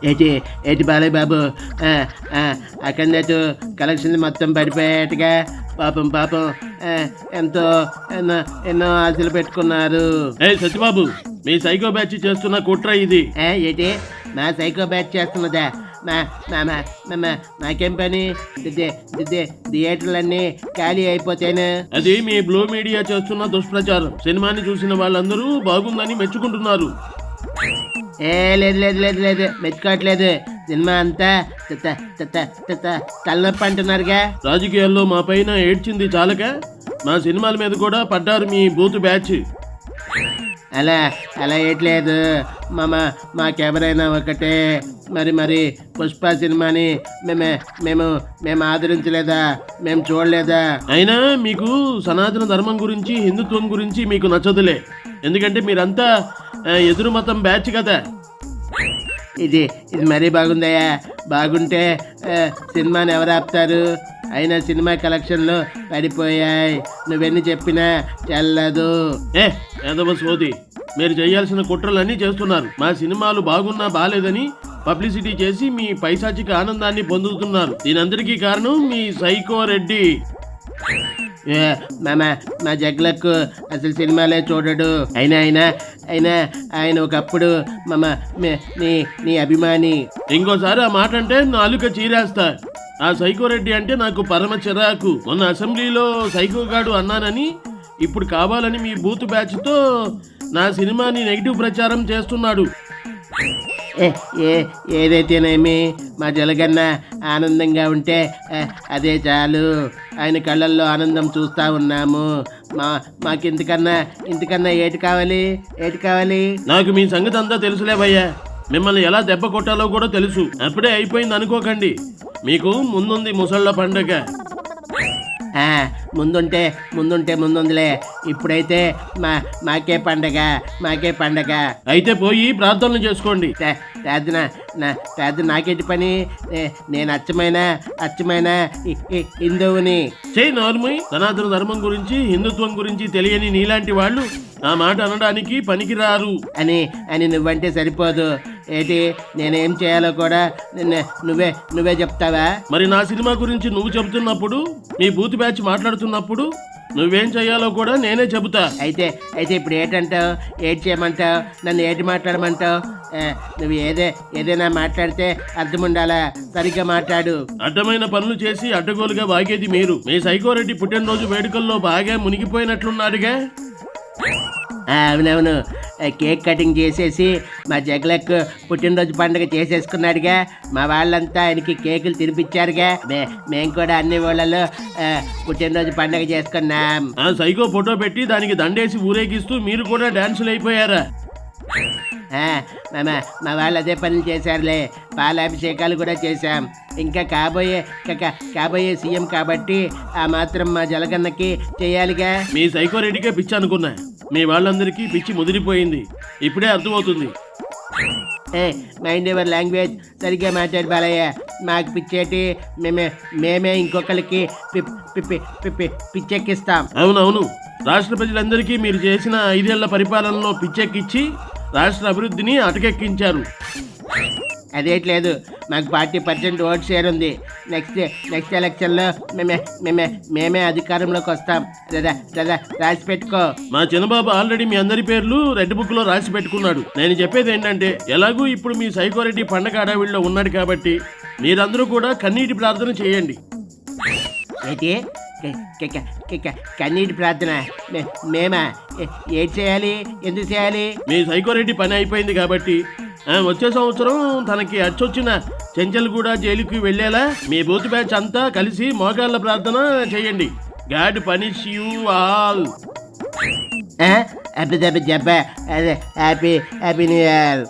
ఏంటి ఏంటి బాలయ్య బాబు, అక్కడ కలెక్షన్ మొత్తం పడిపోయాట్టుగా. పాపం పాపం ఎంతో ఎన్నో ఎన్నో ఆశలు పెట్టుకున్నారు. సత్యబాబు, మీ సైకో బ్యాచ్ చేస్తున్న కుట్ర ఇది. ఏంటి మా సైకో బ్యాచ్ చేస్తున్నదా? నాకేం పని? థియేటర్లన్నీ ఖాళీ అయిపోతేనే. అది మీ బ్లూ మీడియా చేస్తున్న దుష్ప్రచారం. సినిమాని చూసిన వాళ్ళందరూ బాగుందని మెచ్చుకుంటున్నారు. లేదు లేదు లేదు లేదు, మెచ్చుకోవట్లేదు. సినిమా అంతా తలనొప్పి అంటున్నారుగా. రాజకీయాల్లో మా పైన ఏడ్చింది చాలక మా సినిమాల మీద కూడా పడ్డారు మీ బూతు బ్యాచ్. అలా అలా ఏట్లేదు మాకెవరైనా ఒకటే. మరి పుష్ప సినిమాని మేము ఆదరించలేదా? మేము చూడలేదా? అయినా మీకు సనాతన ధర్మం గురించి, హిందుత్వం గురించి మీకు నచ్చదులే. ఎందుకంటే మీరంతా ఎదురు మతం బ్యాచ్ కదా. ఇది మరీ బాగుందయ్యా. బాగుంటే సినిమాని ఎవరు ఆపుతారు? అయినా సినిమా కలెక్షన్లు పడిపోయాయి. నువ్వెన్ని చెప్పినా చెల్లదు. ఏదవ సోది, మీరు చేయాల్సిన కుట్రలన్నీ చేస్తున్నారు. మా సినిమాలు బాగున్నా బాలేదని పబ్లిసిటీ చేసి మీ పైశాచిక ఆనందాన్ని పొందుతున్నారు. దీనందరికీ కారణం మీ సైకో రెడ్డి. మా జగ్లకు అసలు సినిమాలే చూడడు. అయినా ఆయన ఒకప్పుడు నీ అభిమాని. ఇంకోసారి ఆ మాట అంటే నాలుక చీరేస్తా. ఆ సైకో రెడ్డి అంటే నాకు పరమ చిరాకు. మొన్న అసెంబ్లీలో సైకోగాడు అన్నానని ఇప్పుడు కావాలని మీ బూత్ బ్యాచ్తో నా సినిమాని నెగిటివ్ ప్రచారం చేస్తున్నాడు. ఏదైతేనేమి మా జలగన్న ఆనందంగా ఉంటే అదే చాలు. ఆయన కళ్ళల్లో ఆనందం చూస్తూ ఉన్నాము. ఇంతకన్నా ఏటి కావాలి? నాకు మీ సంగతి అంతా తెలుసులే భయ్యా. మిమ్మల్ని ఎలా దెబ్బ కొట్టాలో కూడా తెలుసు. అప్పుడే అయిపోయింది అనుకోకండి. మీకు ముందుంది ముసళ్ళ పండగ. ముందుందిలే. ఇప్పుడైతే మాకే పండగ. అయితే పోయి ప్రార్థనలు చేసుకోండి. ప్రార్థన నాకేంటి పని? నేను అచ్చమైన హిందువుని. చేయి నార్మల్. సనాతన ధర్మం గురించి, హిందుత్వం గురించి తెలియని నీలాంటి వాళ్ళు ఆ మాట అనడానికి పనికిరారు అని నువ్వంటే సరిపోదు. ఏంటి నేనేం చేయాలో కూడా నువ్వే చెప్తావా? మరి నా సినిమా గురించి నువ్వు చెబుతున్నప్పుడు, మీ బూత్ బ్యాచ్ మాట్లాడుతున్నప్పుడు నువ్వేం చేయాలో కూడా నేనే చెబుతా. అయితే ఇప్పుడు ఏంటంటావు? ఏటి చేయమంటావు? నన్ను ఏటి మాట్లాడమంటావు? నువ్వు ఏదైనా మాట్లాడితే అర్థం ఉండాలా? సరిగ్గా మాట్లాడు. అడ్డమైన పనులు చేసి అడ్డగోలుగా వాగేది మీరు. మీ సైకోరెడ్డి పుట్టినరోజు వేడుకల్లో బాగా మునిగిపోయినట్లున్నాడుగా. అవునవును, కేక్ కటింగ్ చేసేసి మా జగలకు పుట్టినరోజు పండుగ చేసేసుకున్నాడుగా. మా వాళ్ళంతా ఆయనకి కేకులు తినిపించారుగా. మేము కూడా అన్ని ఊళ్ళలో పుట్టినరోజు పండుగ చేసుకున్నాం. ఆ సైకో ఫోటో పెట్టి దానికి దండేసి ఊరేగిస్తూ మీరు కూడా డాన్సులు అయిపోయారా? మా వాళ్ళు అదే పనులు చేశారులే. పాలాభిషేకాలు కూడా చేశాం. ఇంకా కాబోయే సీఎం కాబట్టి ఆ మాత్రం మా జలగన్నకి చేయాలిగా. మీ సైకో రెడ్డికే పిచ్చి అనుకున్నా. మీ వాళ్ళందరికీ పిచ్చి ముదిరిపోయింది. ఇప్పుడే అర్థమవుతుంది. Mind your language. సరిగ్గా మాట్లాడు బాలయ్య. మాకు పిచ్చేటి మేమే ఇంకొకరికి పిచ్చెక్కిస్తాం. అవునవును, రాష్ట్ర ప్రజలందరికీ మీరు చేసిన 5 ఏళ్ల పరిపాలనలో పిచ్చెక్కిచ్చి రాష్ట్ర అభివృద్ధిని అటకెక్కించారు. అదేట్లేదు, మాకు 40% ఓట్ షేర్ ఉంది. నెక్స్ట్ ఎలక్షన్లో మేమే అధికారంలోకి వస్తాం. రాసి పెట్టుకో. మా చిన్నబాబు ఆల్రెడీ మీ అందరి పేర్లు రెడ్ బుక్ లో రాసి పెట్టుకున్నాడు. నేను చెప్పేది ఏంటంటే, ఎలాగూ ఇప్పుడు మీ సైకోరెడ్డి పండగ అడవిలో ఉన్నాడు కాబట్టి మీరందరూ కూడా కన్నీటి ప్రార్థన చేయండి. ఏంటి కన్నీటి ప్రార్థన? మేమా? ఏం చేయాలి? ఎందుకు చేయాలి? మీ సైకోరెడ్డి పని అయిపోయింది కాబట్టి వచ్చే సంవత్సరం తనకి అచ్చొచ్చిన చెంచల్ కూడా జైలుకి వెళ్ళేలా మీ బూత్ బ్యాచ్ అంతా కలిసి మోకాళ్ళ ప్రార్థన చేయండి. God punish you all. Happy new year.